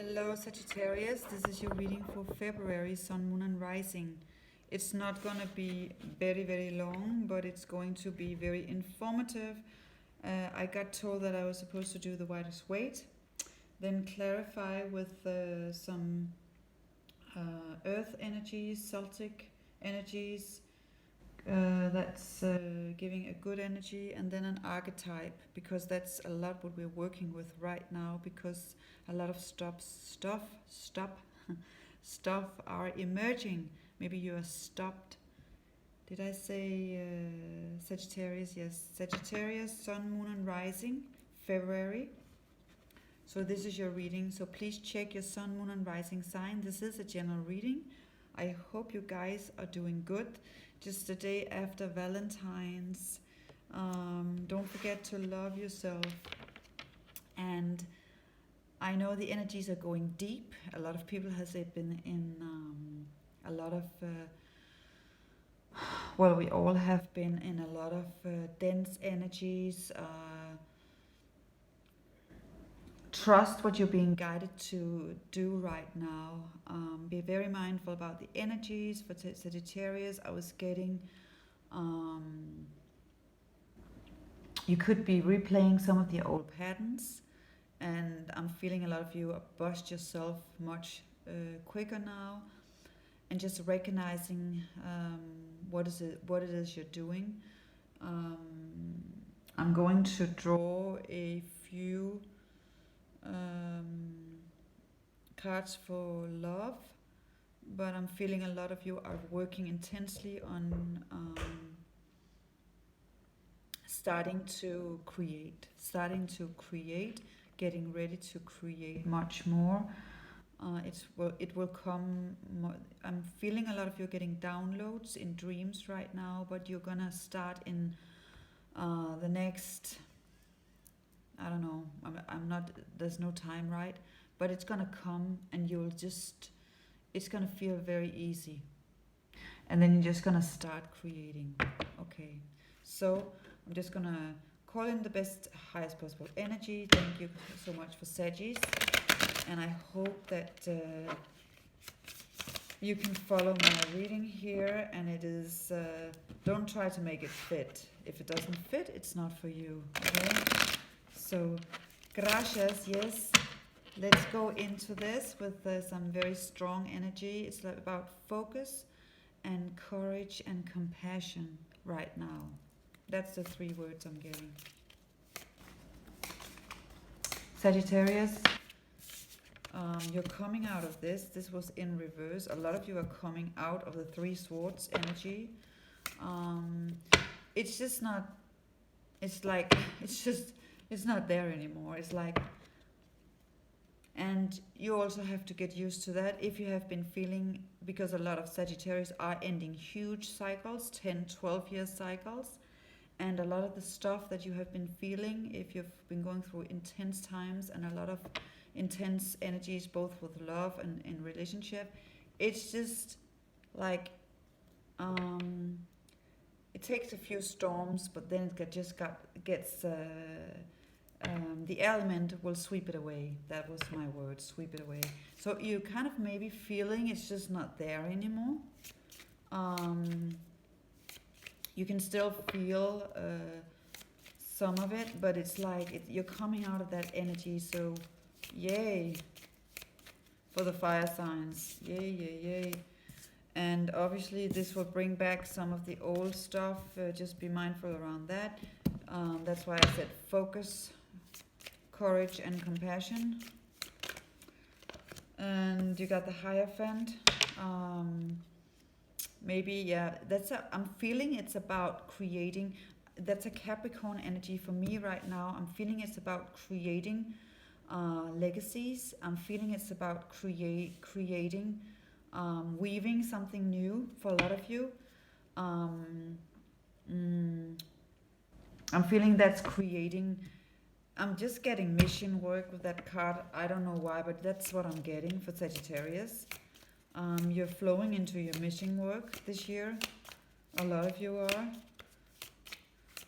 Hello Sagittarius, this is your reading for February, Sun, Moon and Rising. It's not going to be very long, but it's going to be very informative. I got told that I was supposed to do the widest weight, then clarify with some earth energies, Celtic energies, that's giving a good energy, and then an archetype, because that's a lot what we're working with right now, because a lot of stuff are emerging. Maybe you are stopped. Did I say Sagittarius? Yes, Sagittarius, Sun, Moon and Rising, February. So this is your reading, so please check your Sun, Moon and Rising sign. This is a general reading. I hope you guys are doing good. Just the day after Valentine's. Don't forget to love yourself. And I know the energies are going deep. A lot of people has been in a lot of, well, we all have been in a lot of dense energies. Trust what you're being guided to do right now. Be very mindful about the energies. For Sagittarius, I was getting, you could be replaying some of the old patterns, and I'm feeling a lot of you bust yourself much quicker now, and just recognizing what it is you're doing. I'm going to draw a few cards for love, but I'm feeling a lot of you are working intensely on starting to create, getting ready to create much more. It will come more. I'm feeling a lot of you getting downloads in dreams right now, but you're gonna start in the next, I don't know, I'm not, there's no time, right? But it's gonna come, and it's gonna feel very easy. And then you're just gonna start creating. Okay, so I'm just gonna call in the best, highest possible energy. Thank you so much for Sagittarius. And I hope that you can follow my reading here. And it is, don't try to make it fit. If it doesn't fit, it's not for you, okay? So, gracias, yes. Let's go into this with some very strong energy. It's about focus and courage and compassion right now. That's the 3 words I'm getting. Sagittarius, you're coming out of this. This was in reverse. A lot of you are coming out of the 3 swords energy. It's just not, it's like, it's not there anymore. It's like, and you also have to get used to that if you have been feeling, because a lot of Sagittarius are ending huge cycles, 10, 12-year cycles, and a lot of the stuff that you have been feeling, if you've been going through intense times and a lot of intense energies, both with love and in relationship, it's just like, it takes a few storms, but then it gets the element will sweep it away. That was my word, sweep it away. So you kind of maybe feeling it's just not there anymore. You can still feel some of it, but it's like you're coming out of that energy. So yay for the fire signs. Yay. And obviously this will bring back some of the old stuff. Just be mindful around that. That's why I said focus, courage and compassion. And you got the Hierophant. Maybe, yeah, I'm feeling it's about creating. That's a Capricorn energy for me right now. I'm feeling it's about creating legacies. I'm feeling it's about creating, weaving something new for a lot of you. I'm feeling that's creating. I'm just getting mission work with that card. I don't know why, but that's what I'm getting for Sagittarius. You're flowing into your mission work this year. A lot of you are.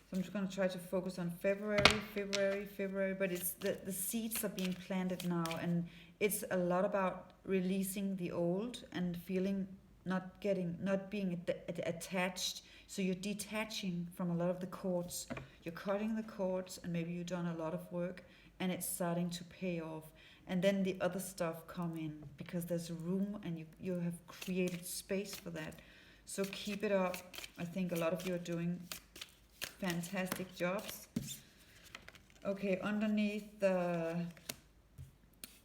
So I'm just going to try to focus on February, but it's the seeds are being planted now, and it's a lot about releasing the old and feeling not being attached. So you're detaching from a lot of the cords. You're cutting the cords, and maybe you've done a lot of work, and it's starting to pay off. And then the other stuff come in because there's room, and you have created space for that. So keep it up. I think a lot of you are doing fantastic jobs. Okay, underneath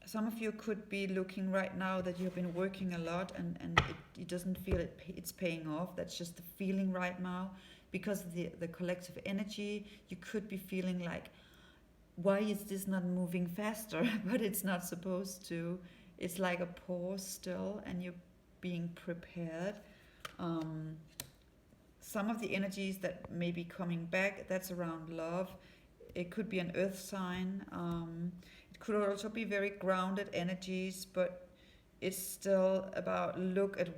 some of you could be looking right now that you've been working a lot, and it doesn't feel it's paying off. That's just the feeling right now. Because of the collective energy, you could be feeling like, why is this not moving faster? But it's not supposed to. It's like a pause still, and you're being prepared. Some of the energies that may be coming back, that's around love. It could be an earth sign. It could also be very grounded energies, but it's still about look at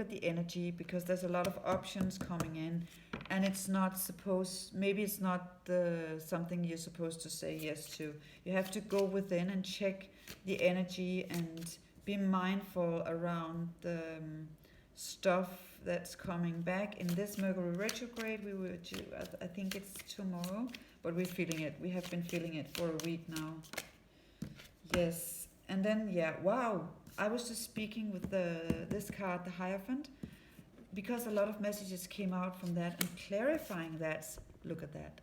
the energy, because there's a lot of options coming in, and it's not maybe it's not something you're supposed to say yes to. You have to go within and check the energy and be mindful around the stuff that's coming back. In this Mercury retrograde, I think it's tomorrow, but we're feeling it. We have been feeling it for a week now. Yes. And then, yeah, wow. I was just speaking with this card, the Hierophant, because a lot of messages came out from that and clarifying that. Look at that.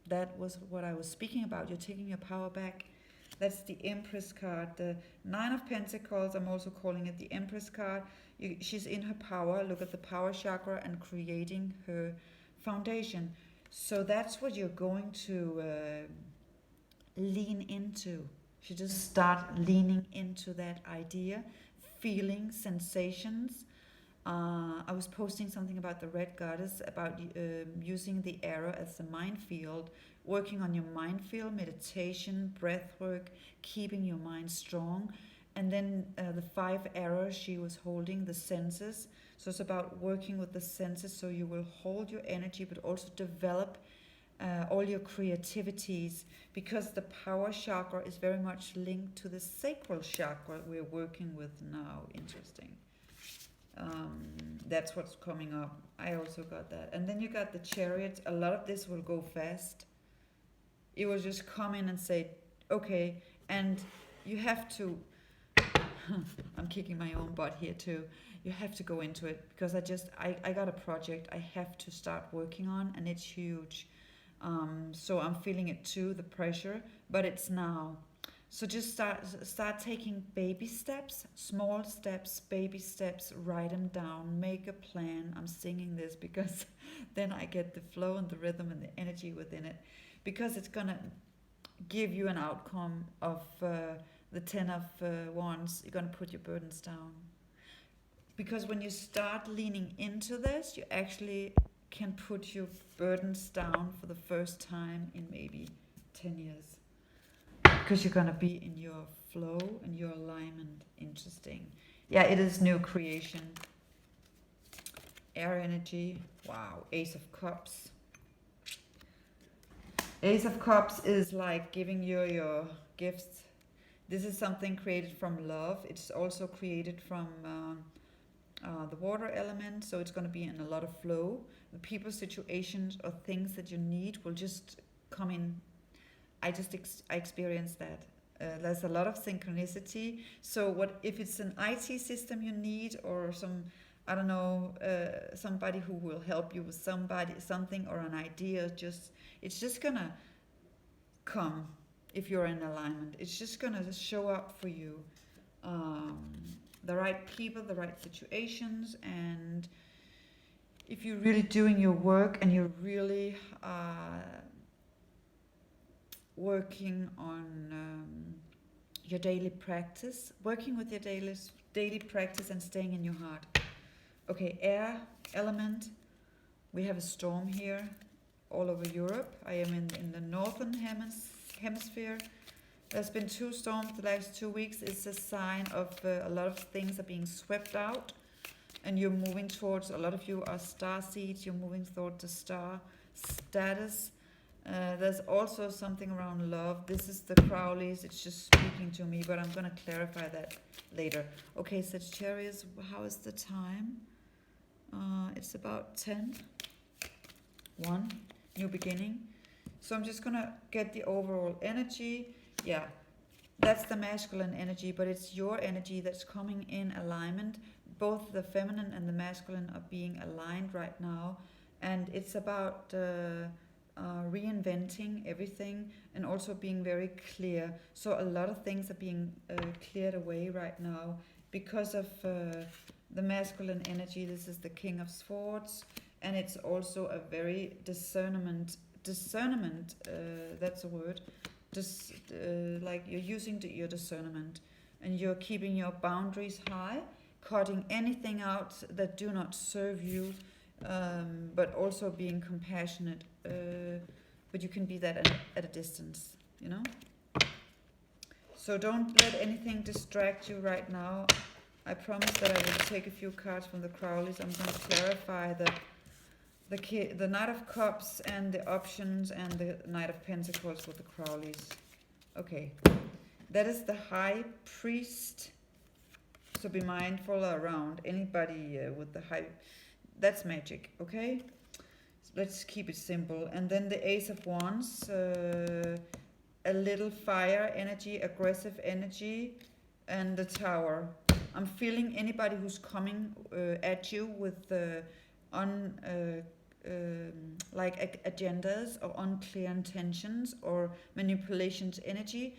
That was what I was speaking about. You're taking your power back. That's the Empress card. The Nine of Pentacles, I'm also calling it the Empress card. She's in her power. Look at the power chakra and creating her foundation. So that's what you're going to lean into. You just start leaning into that idea, feeling sensations. I was posting something about the Red Goddess, about using the arrow as a minefield, working on your minefield, meditation, breath work, keeping your mind strong. And then the 5 arrows she was holding, the senses. So it's about working with the senses, so you will hold your energy, but also develop all your creativities, because the power chakra is very much linked to the sacral chakra we're working with now. Interesting. That's what's coming up. I also got that. And then you got the Chariot. A lot of this will go fast. It will just come in and say, okay, and you have to, I'm kicking my own butt here too. You have to go into it, because I got a project I have to start working on, and it's huge. So I'm feeling it too, the pressure, but it's now. So just start taking baby steps, small steps, baby steps, write them down, make a plan. I'm singing this because then I get the flow and the rhythm and the energy within it, because it's going to give you an outcome of the 10 of Wands. You're going to put your burdens down. Because when you start leaning into this, you actually can put your burdens down for the first time in maybe 10 years. Because you're going to be in your flow and your alignment. Interesting. Yeah, it is new creation. Air energy. Wow. Ace of Cups. Ace of Cups is like giving you your gifts. This is something created from love. It's also created from the water element, so it's going to be in a lot of flow. The people, situations, or things that you need will just come in. I experienced that. There's a lot of synchronicity. So what if it's an IT system you need, or some, I don't know, somebody who will help you with something, or an idea, it's just gonna come if you're in alignment. It's just gonna show up for you. The right people, the right situations, and if you're really doing your work and you're really working on your daily practice, working with your daily practice and staying in your heart. Okay, air element. We have a storm here all over Europe. I am in the northern hemisphere. There's been 2 storms the last 2 weeks. It's a sign of a lot of things are being swept out. and you're moving towards, a lot of you are star seeds, you're moving towards the star status. There's also something around love. This is the Crowleys, it's just speaking to me, but I'm going to clarify that later. Okay, Sagittarius, how is the time? It's about 10. 1, new beginning. So I'm just going to get the overall energy. Yeah, that's the masculine energy, but it's your energy that's coming in alignment. Both the feminine and the masculine are being aligned right now, and it's about reinventing everything and also being very clear. So a lot of things are being cleared away right now because of the masculine energy. This is the King of Swords, and it's also a very discernment, that's a word, like you're using your discernment, and you're keeping your boundaries high, cutting anything out that do not serve you, but also being compassionate, but you can be that at a distance, you know. So don't let anything distract you right now. I promise that I will take a few cards from the Crowleys. I'm going to clarify the Knight of Cups and the options, and the Knight of Pentacles with the Crowleys. Okay, that is the High Priest. So be mindful around anybody with the high. That's magic, okay? So let's keep it simple. And then the Ace of Wands, a little fire energy, aggressive energy, and the Tower. I'm feeling anybody who's coming at you with like agendas or unclear intentions or manipulations energy,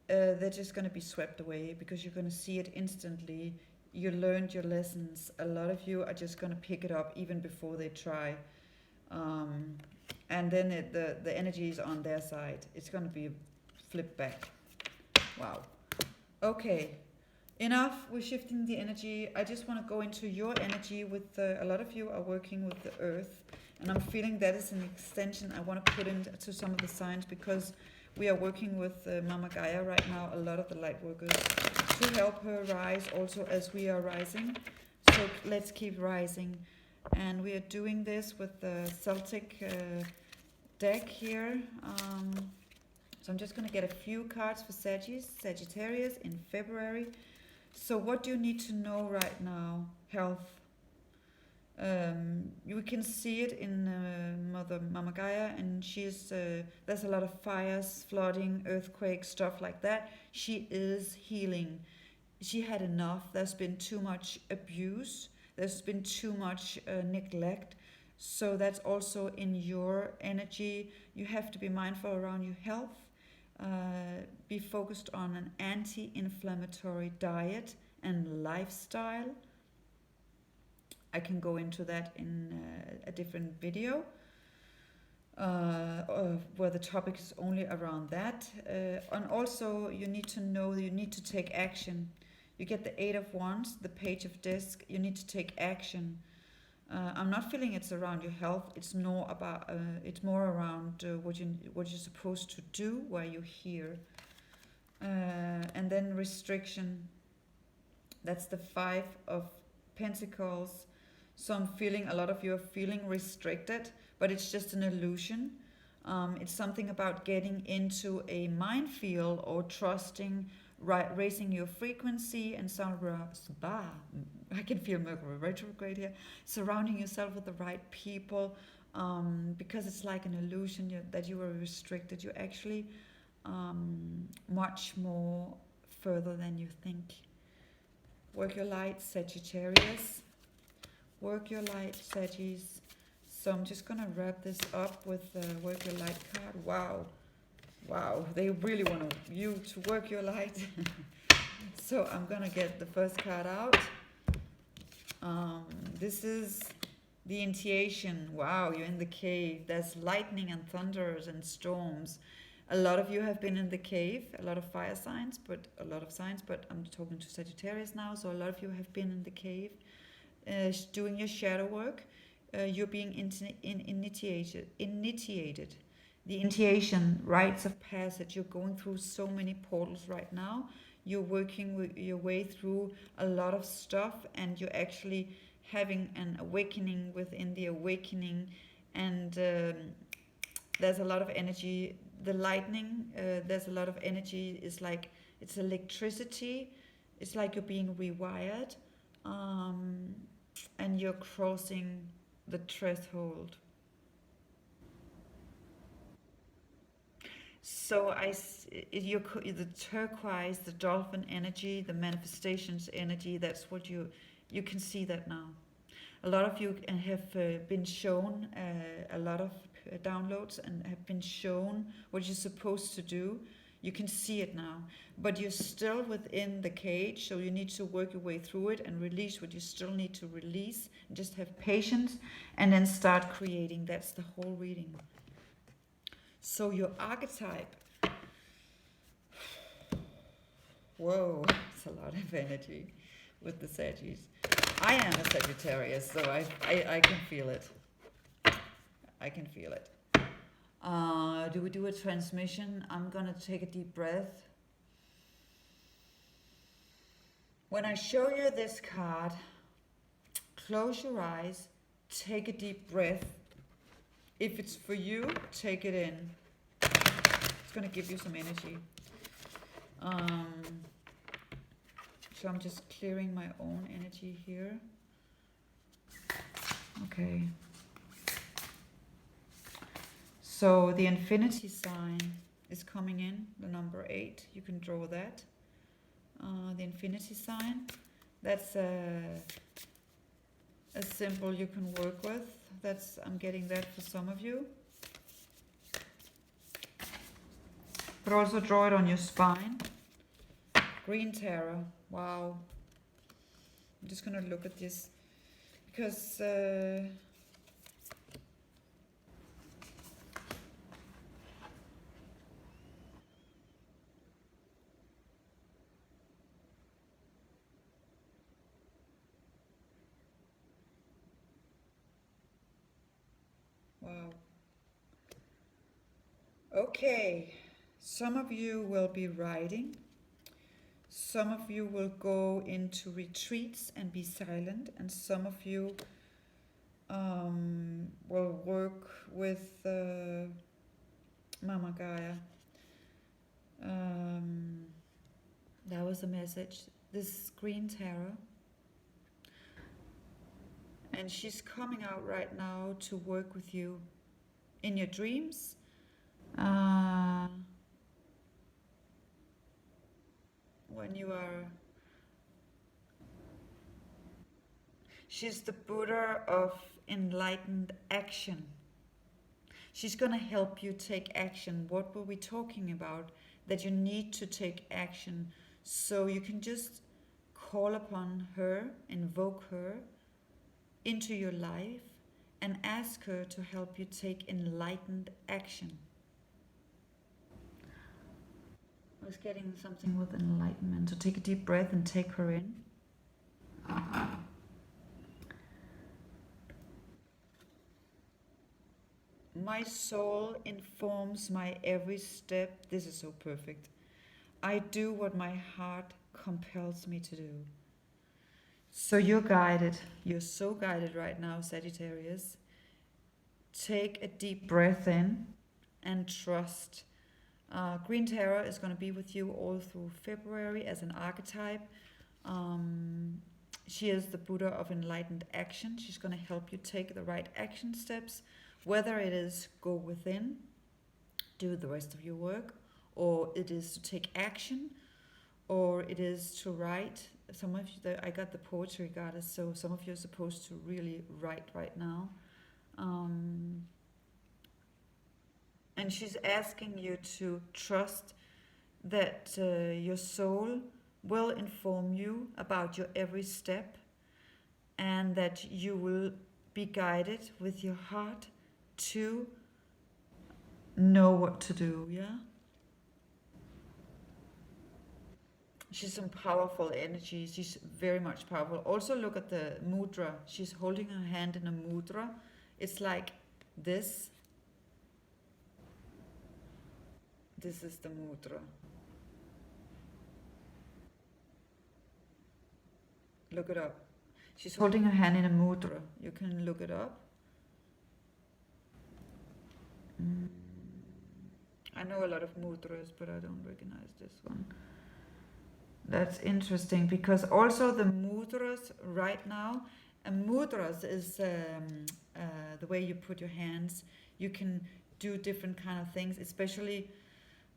they're just going to be swept away because you're going to see it instantly. You learned your lessons. A lot of you are just going to pick it up even before they try. And then the energy is on their side. It's going to be flipped back. Wow. Okay. Enough. We're shifting the energy. I just want to go into your energy with a lot of you are working with the earth. And I'm feeling that is an extension I want to put into some of the signs, because we are working with Mama Gaia right now, a lot of the light workers, to help her rise also as we are rising. So let's keep rising. And we are doing this with the Celtic deck here. So I'm just going to get a few cards for Sagittarius in February. So what do you need to know right now? Health. You can see it in Mother Mama Gaia, and she's there's a lot of fires, flooding, earthquakes, stuff like that. She is healing. She had enough. There's been too much abuse. There's been too much neglect. So that's also in your energy. You have to be mindful around your health. Be focused on an anti-inflammatory diet and lifestyle. I can go into that in a different video where the topic is only around that. And also you need to know that you need to take action. You get the Eight of Wands, the Page of Disc. You need to take action. I'm not feeling it's around your health. It's more about. It's more around what you're supposed to do while you're here. And then restriction. That's the Five of Pentacles. So I'm feeling a lot of you are feeling restricted, but it's just an illusion. It's something about getting into a minefield or trusting, raising your frequency, and I can feel Mercury retrograde here. Surrounding yourself with the right people, because it's like an illusion that you are restricted. You're actually much more further than you think. Work your light, Sagittarius. Work your light, Sagittarius. So I'm just going to wrap this up with the Work Your Light card. Wow. Wow. They really want you to work your light. So I'm going to get the first card out. This is the initiation. Wow, you're in the cave. There's lightning and thunders and storms. A lot of you have been in the cave, a lot of fire signs, but I'm talking to Sagittarius now. So a lot of you have been in the cave, doing your shadow work. You're being initiated. The initiation, rites of passage. You're going through so many portals right now. You're working your way through a lot of stuff, and you're actually having an awakening within the awakening, and there's a lot of energy. The lightning, there's a lot of energy. It's like it's electricity. It's like you're being rewired, um, and you're crossing the threshold. So the turquoise, the dolphin energy, the manifestations energy. That's what you can see that now. A lot of you have been shown a lot of downloads and have been shown what you're supposed to do. You can see it now, but you're still within the cage, so you need to work your way through it and release what you still need to release. Just have patience and then start creating. That's the whole reading. So your archetype, whoa, it's a lot of energy with the Saggies. I am a Saggitarius, so I can feel it. I can feel it. Do we do a transmission? I'm gonna take a deep breath. When I show you this card, close your eyes, take a deep breath. If it's for you, take it in. It's gonna give you some energy. So I'm just clearing my own energy here. Okay. So the infinity sign is coming in, the number 8. You can draw that. The infinity sign. That's a symbol you can work with. I'm getting that for some of you. But also draw it on your spine. Green tarot. Wow. I'm just gonna look at this because wow. Okay. Some of you will be writing. Some of you will go into retreats and be silent, and some of you will work with Mama Gaia. That was a message. This is Green Tarot. And she's coming out right now to work with you in your dreams. When you are... She's the Buddha of enlightened action. She's going to help you take action. What were we talking about? That you need to take action. So you can just call upon her, invoke her into your life and ask her to help you take enlightened action. I was getting something with enlightenment. So take a deep breath and take her in. My soul informs my every step. This is so perfect. I do what my heart compels me to do. So you're guided. You're so guided right now, Sagittarius. Take a deep breath in and trust. Green Tarot is going to be with you all through February as an archetype. She is the Buddha of enlightened action. She's going to help you take the right action steps, whether it is go within, do the rest of your work, or it is to take action, or it is to write. Some of you, I got the poetry goddess, so some of you are supposed to really write right now. And she's asking you to trust that your soul will inform you about your every step, and that you will be guided with your heart to know what to do, yeah? She's some powerful energy. She's very much powerful. Also look at the mudra. She's holding her hand in a mudra. It's like this. This is the mudra. Look it up. She's holding her hand in a mudra. You can look it up. I know a lot of mudras, but I don't recognize this one. That's interesting because also the mudras right now, mudras is the way you put your hands. You can do different kind of things, especially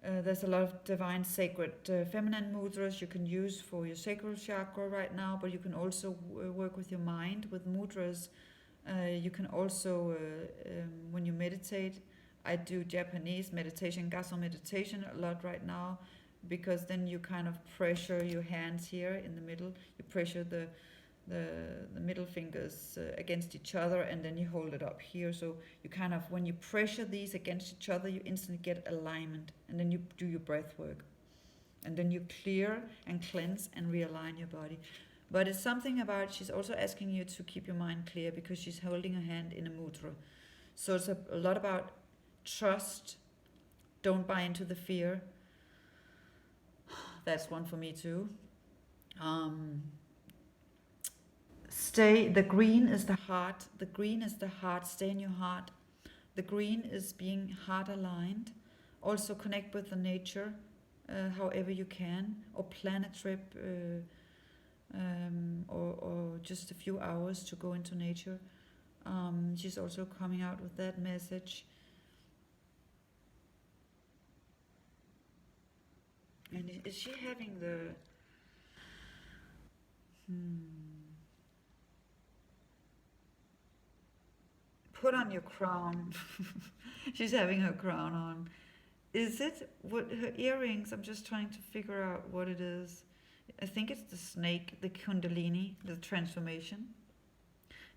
there's a lot of divine sacred feminine mudras you can use for your sacral chakra right now, but you can also work with your mind with mudras. You can also, when you meditate, I do Japanese meditation, gaso meditation a lot right now, because then you kind of pressure your hands here in the middle. You pressure the middle fingers against each other, and then you hold it up here. So you kind of, when you pressure these against each other, you instantly get alignment, and then you do your breath work, and then you clear and cleanse and realign your body. But it's something about, she's also asking you to keep your mind clear because she's holding her hand in a mudra. So it's a lot about trust. Don't buy into the fear. That's one for me too. Stay, the green is the heart. The green is the heart. Stay in your heart. The green is being heart aligned. Also connect with the nature, however you can, or plan a trip, or just a few hours to go into nature. She's also coming out with that message. And is she having the... Put on your crown. She's having her crown on. Is it what her earrings? I'm just trying to figure out what it is. I think it's the snake, the kundalini, the transformation.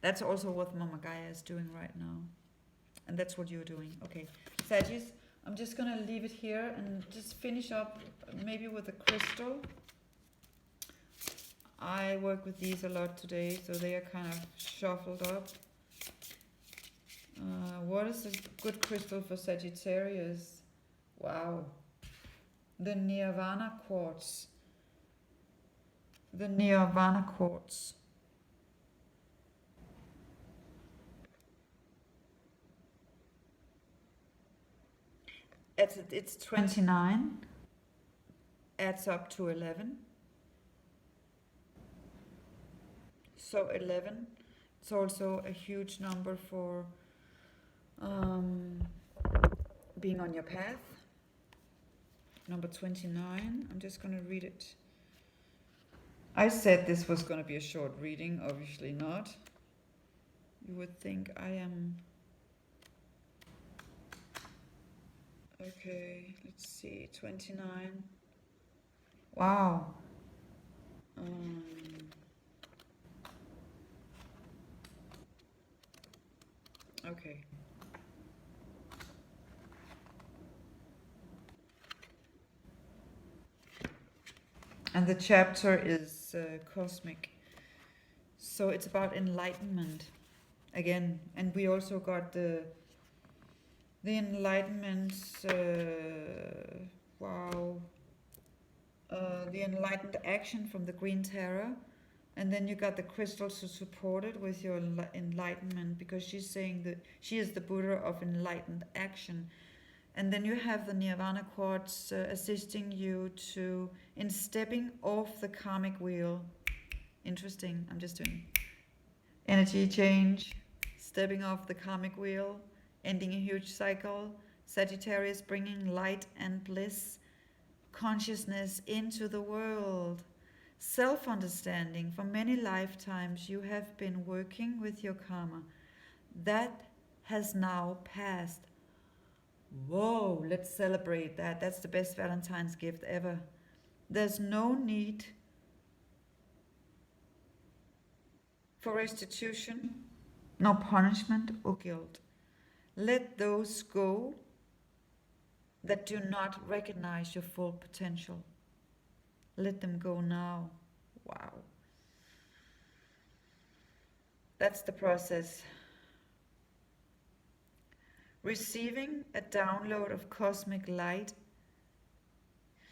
That's also what Mama Gaia is doing right now. And that's what you're doing. Okay. Sagittarius, I'm just going to leave it here and just finish up maybe with a crystal. I work with these a lot today, so they are kind of shuffled up. What is a good crystal for Sagittarius? Wow. The Nirvana quartz. The Nirvana quartz. It's 29. Adds up to 11. So 11. It's also a huge number for being on your path. Number 29. I'm just going to read it. I said this was going to be a short reading, obviously not. You would think I am... Okay, let's see, 29. Wow. Okay. And the chapter is cosmic. So it's about enlightenment again. And we also got the enlightenment, wow. The enlightened action from the Green Tarot. And then you got the crystals to support it with your enlightenment, because she's saying that she is the Buddha of enlightened action. And then you have the Nirvana quartz assisting you in stepping off the karmic wheel. Interesting. I'm just doing energy change, stepping off the karmic wheel, ending a huge cycle. Sagittarius bringing light and bliss, consciousness into the world. Self-understanding. For many lifetimes you have been working with your karma. That has now passed. Whoa, let's celebrate that. That's the best Valentine's gift ever. There's no need for restitution, no punishment or guilt. Let those go that do not recognize your full potential. Let them go now. Wow. That's the process. Receiving a download of cosmic light.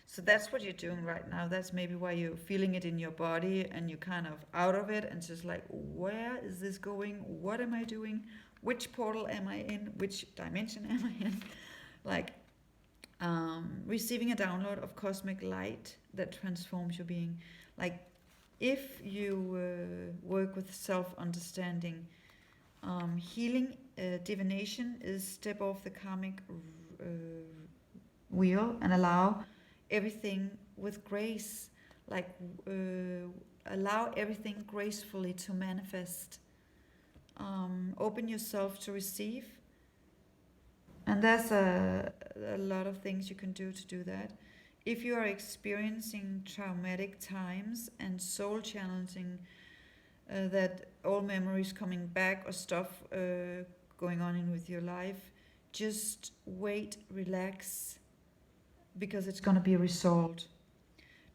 So that's what you're doing right now. That's maybe why you're feeling it in your body and you're kind of out of it and just like, where is this going? What am I doing? Which portal am I in? Which dimension am I in? Like receiving a download of cosmic light that transforms your being. Like if you work with self-understanding, healing, divination is step off the karmic uh, wheel and allow everything with grace, like allow everything gracefully to manifest. Open yourself to receive, and there's a lot of things you can do to do that. If you are experiencing traumatic times and soul challenging, that all memories coming back or stuff going on in with your life, just wait, relax, because it's going to be resolved.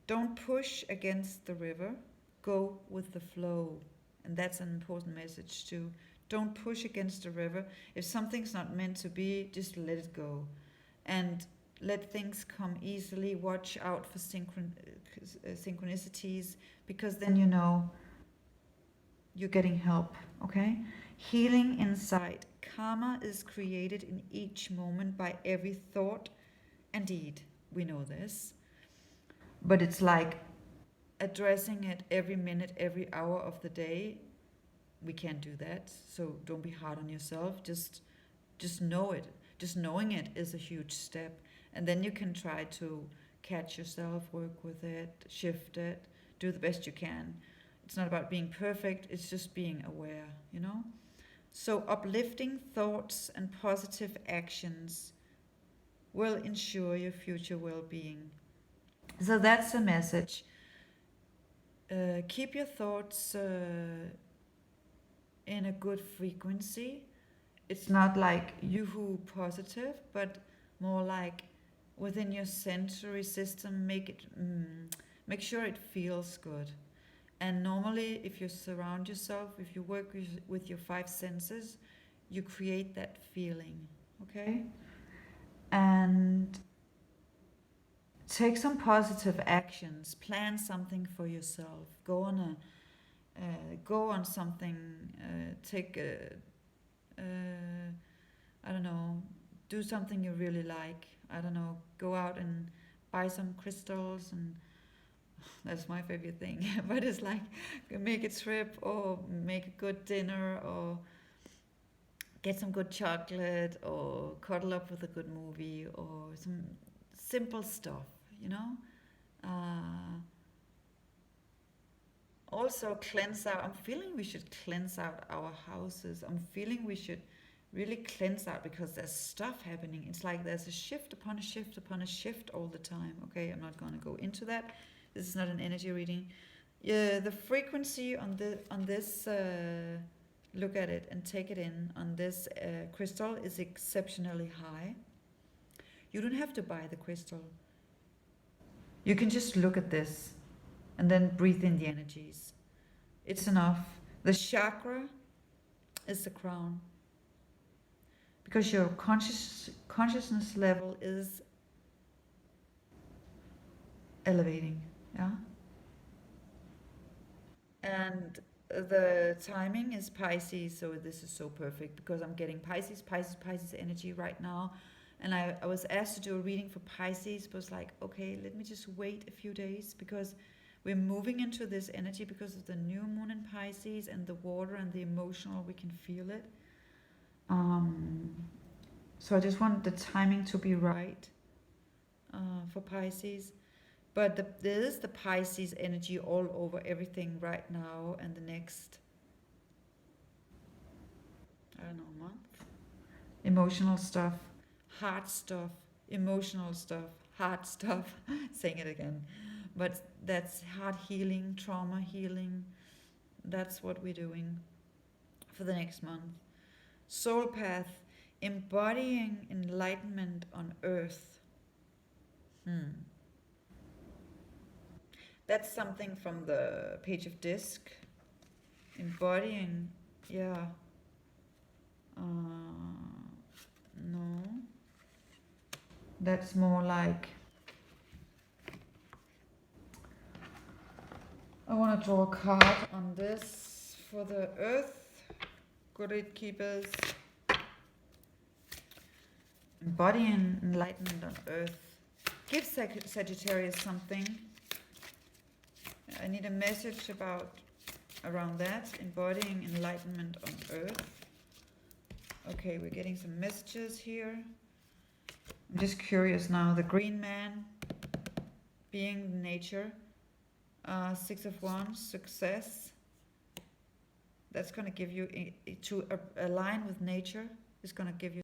Don't push against the river, go with the flow. And that's an important message too. Don't push against the river. If something's not meant to be, just let it go. And let things come easily. Watch out for synchronicities, because then you know you're getting help, okay? Healing inside. Karma is created in each moment by every thought and deed. We know this. But it's like addressing it every minute, every hour of the day. We can't do that. So don't be hard on yourself. Just know it. Just knowing it is a huge step. And then you can try to catch yourself, work with it, shift it, do the best you can. It's not about being perfect, it's just being aware, you know? So uplifting thoughts and positive actions will ensure your future well-being. So that's the message. Keep your thoughts in a good frequency. It's not like yoo-hoo positive, but more like within your sensory system, make sure it feels good. And normally, if you surround yourself, if you work with your five senses, you create that feeling, okay? And take some positive actions. Plan something for yourself. Go on something. I don't know. Do something you really like. I don't know. Go out and buy some crystals, and that's my favorite thing. But it's like make a trip or make a good dinner or get some good chocolate or cuddle up with a good movie or some simple stuff, you know. Also cleanse out. I'm feeling we should cleanse out our houses. I'm feeling we should really cleanse out, because there's stuff happening. It's like there's a shift upon a shift upon a shift all the time. Okay, I'm not going to go into that. This is not an energy reading. Yeah, the frequency on this look at it and take it in on this crystal is exceptionally high. You don't have to buy the crystal. You can just look at this and then breathe in the energies. It's enough. The chakra is the crown, because your consciousness level is elevating, yeah? And the timing is Pisces, so this is so perfect, because I'm getting Pisces energy right now. And I was asked to do a reading for Pisces, but was like, okay, let me just wait a few days, because we're moving into this energy because of the new moon in Pisces and the water and the emotional, we can feel it. So I just want the timing to be right for Pisces. But there is the Pisces energy all over everything right now and the next, I don't know, month. Emotional stuff, heart stuff, emotional stuff, heart stuff. Saying it again. But that's heart healing, trauma healing. That's what we're doing for the next month. Soul path, embodying enlightenment on earth. That's something from the page of disc. Embodying, yeah. No. That's more like I want to draw a card on this for the Earth. Great Keepers. Embodying enlightenment on Earth. Give Sagittarius something. I need a message around that. Embodying enlightenment on Earth. Okay, we're getting some messages here. I'm just curious now. The Green Man. Being nature. Six of Wands. Success. That's going to give you, to align with nature, is going to give you